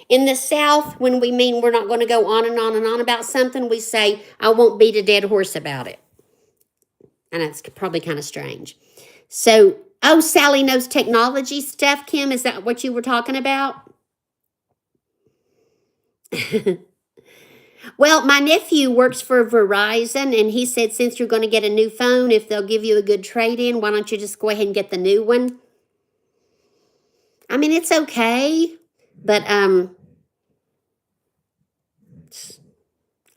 In the South, when we mean we're not going to go on and on and on about something, we say, I won't beat a dead horse about it. And that's probably kind of strange. So Oh, Sally knows technology stuff, Kim. Is that what you were talking about? Well, my nephew works for Verizon, and he said since you're going to get a new phone, if they'll give you a good trade-in, why don't you just go ahead and get the new one? I mean, it's okay, but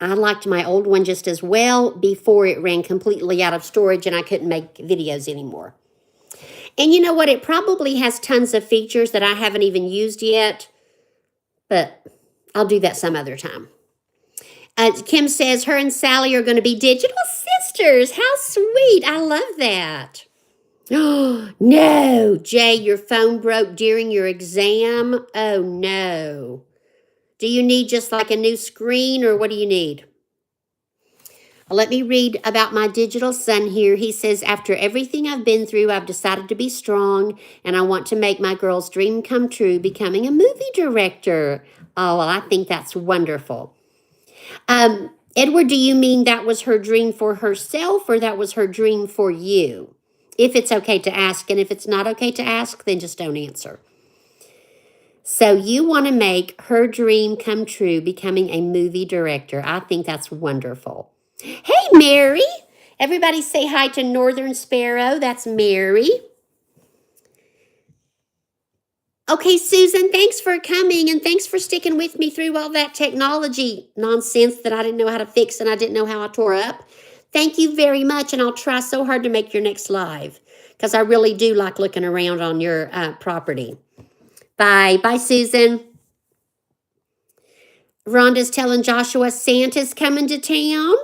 I liked my old one just as well before it ran completely out of storage and I couldn't make videos anymore. And you know what? It probably has tons of features that I haven't even used yet, but I'll do that some other time. Kim says her and Sally are going to be digital sisters. How sweet. I love that. Oh, no. Jay, your phone broke during your exam. Oh, no. Do you need just like a new screen or what do you need? Let me read about my digital son here. He says, after everything I've been through, I've decided to be strong and I want to make my girl's dream come true, becoming a movie director. Oh, well, I think that's wonderful. Edward, do you mean that was her dream for herself or that was her dream for you? If it's okay to ask, and if it's not okay to ask, then just don't answer. So you want to make her dream come true, becoming a movie director. I think that's wonderful. Hey, Mary. Everybody say hi to Northern Sparrow. That's Mary. Okay, Susan, thanks for coming and thanks for sticking with me through all that technology nonsense that I didn't know how to fix and I didn't know how I tore up. Thank you very much, and I'll try so hard to make your next live because I really do like looking around on your property. Bye. Bye, Susan. Rhonda's telling Joshua Santa's coming to town.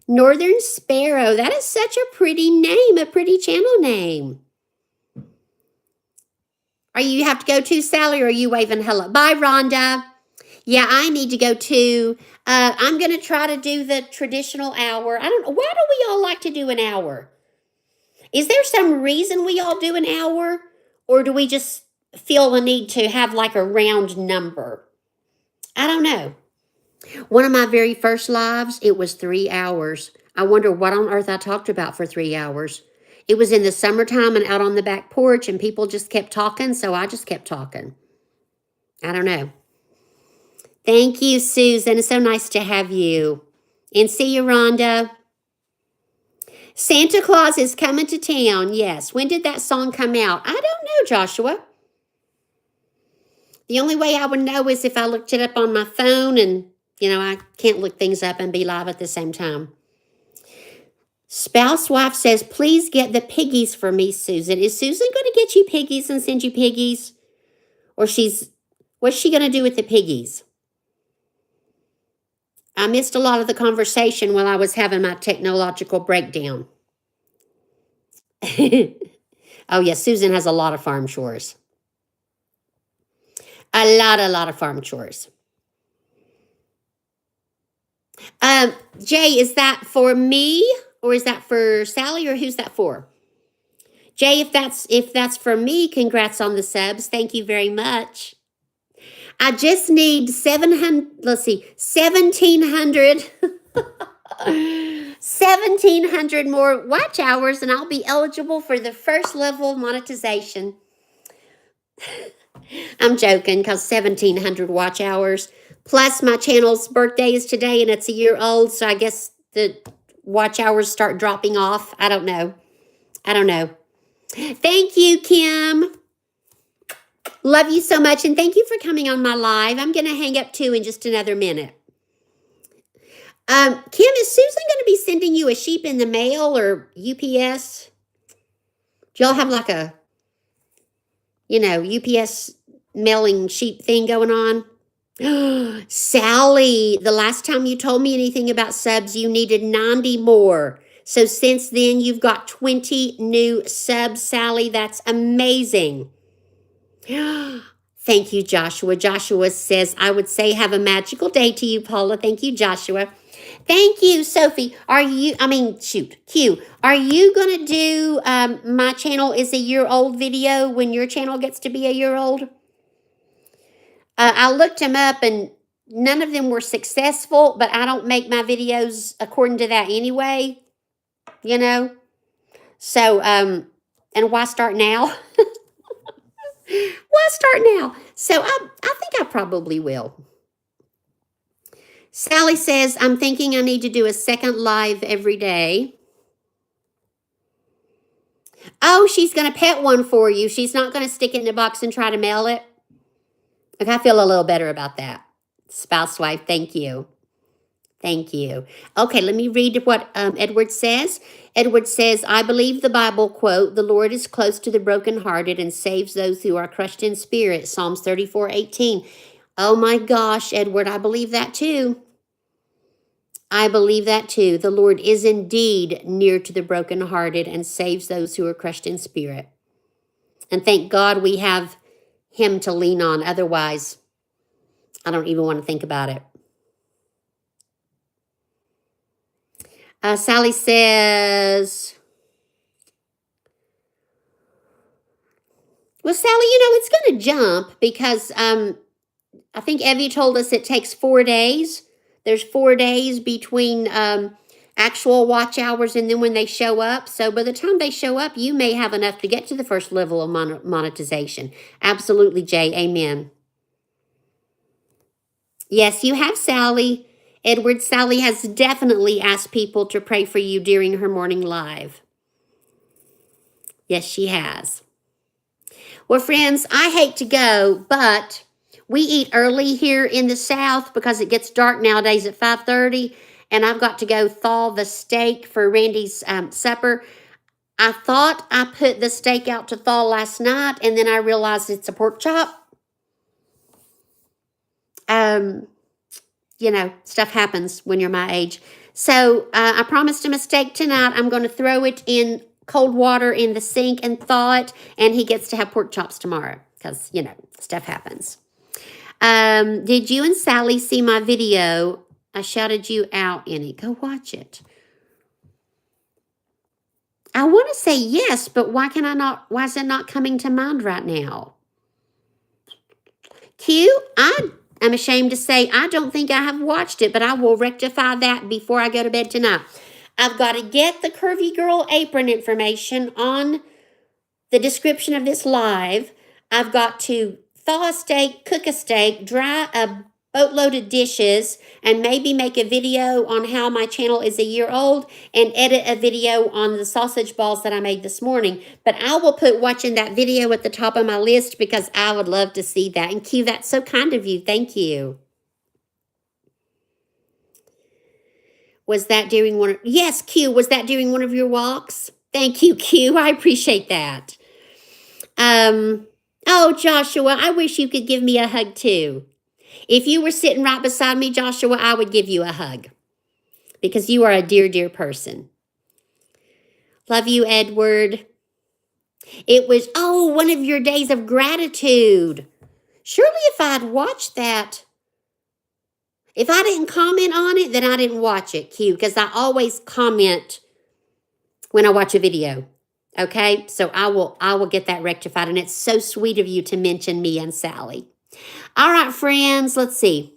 Northern Sparrow. That is such a pretty name, a pretty channel name. Are you have to go too, Sally, or are you waving hello? Bye, Rhonda. Yeah, I need to go too. I'm going to try to do the traditional hour. I don't know. Why do we all like to do an hour? Is there some reason we all do an hour? Or do we just feel the need to have like a round number? I don't know. One of my very first lives, it was 3 hours. I wonder what on earth I talked about for 3 hours. It was in the summertime and out on the back porch, and people just kept talking, so I just kept talking. I don't know. Thank you, Susan. It's so nice to have you. And see you, Rhonda. Santa Claus is coming to town. Yes. When did that song come out? I don't know, Joshua. The only way I would know is if I looked it up on my phone, and, I can't look things up and be live at the same time. Spouse wife says, please get the piggies for me, Susan. Is Susan going to get you piggies and send you piggies? Or what's she going to do with the piggies? I missed a lot of the conversation while I was having my technological breakdown. Oh, yes, Susan has a lot of farm chores. A lot of farm chores. Jay, is that for me or is that for Sally or who's that for? Jay, if that's for me, congrats on the subs. Thank you very much. I just need 1,700 1,700 more watch hours and I'll be eligible for the first level monetization. I'm joking because 1,700 watch hours. Plus my channel's birthday is today and it's a year old, so I guess the watch hours start dropping off. I don't know. Thank you, Kim. Love you so much, and thank you for coming on my live. I'm going to hang up too in just another minute. Kim, is Susan going to be sending you a sheep in the mail or UPS? Do y'all have like a, UPS mailing sheep thing going on? Sally, the last time you told me anything about subs, you needed 90 more. So since then, you've got 20 new subs, Sally. That's amazing. Thank you, Joshua. Joshua says, I would say have a magical day to you, Paula. Thank you, Joshua. Thank you, Sophie. Q, are you going to do my channel is a year old video when your channel gets to be a year old? I looked them up and none of them were successful, but I don't make my videos according to that anyway, So And why start now? Why start now? So I think I probably will. Sally says, I'm thinking I need to do a second live every day. Oh, she's going to pet one for you. She's not going to stick it in a box and try to mail it. Okay, I feel a little better about that. Spouse wife, thank you. Thank you. Okay, let me read what Edward says. Edward says, I believe the Bible quote, the Lord is close to the brokenhearted and saves those who are crushed in spirit. Psalms 34:18. Oh my gosh, Edward, I believe that too. I believe that too. The Lord is indeed near to the brokenhearted and saves those who are crushed in spirit. And thank God we have him to lean on. Otherwise, I don't even want to think about it. Sally says, well, Sally, it's going to jump because I think Evie told us it takes 4 days. There's 4 days between actual watch hours and then when they show up. So by the time they show up, you may have enough to get to the first level of monetization. Absolutely, Jay. Amen. Yes, you have, Sally. Edward, Sally has definitely asked people to pray for you during her morning live. Yes, she has. Well, friends, I hate to go, but we eat early here in the South because it gets dark nowadays at 5:30, and I've got to go thaw the steak for Randy's supper. I thought I put the steak out to thaw last night, and then I realized it's a pork chop. Stuff happens when you're my age. So I promised him a steak tonight. I'm going to throw it in cold water in the sink and thaw it, and he gets to have pork chops tomorrow because, stuff happens. Did you and Sally see my video? I shouted you out in it. Go watch it. I want to say yes, but why is it not coming to mind right now? Q, I'm ashamed to say I don't think I have watched it, but I will rectify that before I go to bed tonight. I've got to get the Curvy Girl apron information on the description of this live. I've got to thaw a steak, cook a steak, dry a boatload of dishes, and maybe make a video on how my channel is a year old and edit a video on the sausage balls that I made this morning. But I will put watching that video at the top of my list because I would love to see that. And Q, that's so kind of you. Thank you. Was that during yes, Q, was that during one of your walks? Thank you, Q. I appreciate that. Oh, Joshua, I wish you could give me a hug too. If you were sitting right beside me, Joshua, I would give you a hug because you are a dear, dear person. Love you, Edward. It was, one of your days of gratitude. Surely if I'd watched that, if I didn't comment on it, then I didn't watch it, Q, because I always comment when I watch a video. Okay, so I will get that rectified, and it's so sweet of you to mention me and Sally. All right, friends, let's see.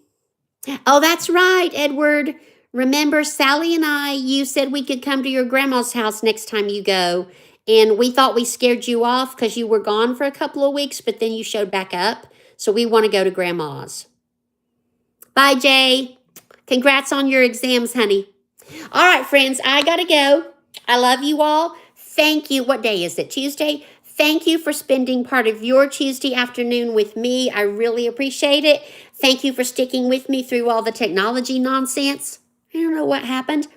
Oh, that's right, Edward. Remember, Sally and you said we could come to your grandma's house next time you go, and we thought we scared you off because you were gone for a couple of weeks, but then you showed back up, so we want to go to grandma's. Bye, Jay. Congrats on your exams, honey. All right, friends, I got to go. I love you all. Thank you. What day is it? Tuesday? Thank you for spending part of your Tuesday afternoon with me. I really appreciate it. Thank you for sticking with me through all the technology nonsense. I don't know what happened.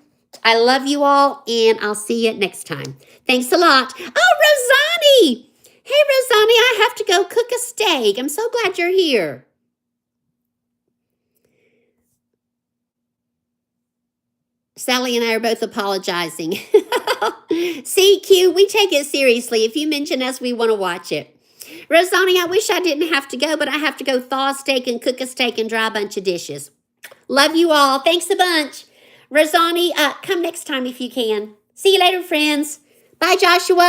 I love you all, and I'll see you next time. Thanks a lot. Oh, Rosani! Hey, Rosani, I have to go cook a steak. I'm so glad you're here. Sally and I are both apologizing. See, Q, we take it seriously. If you mention us, we want to watch it. Rosani, I wish I didn't have to go, but I have to go thaw a steak and cook a steak and dry a bunch of dishes. Love you all. Thanks a bunch. Rosani, come next time if you can. See you later, friends. Bye, Joshua.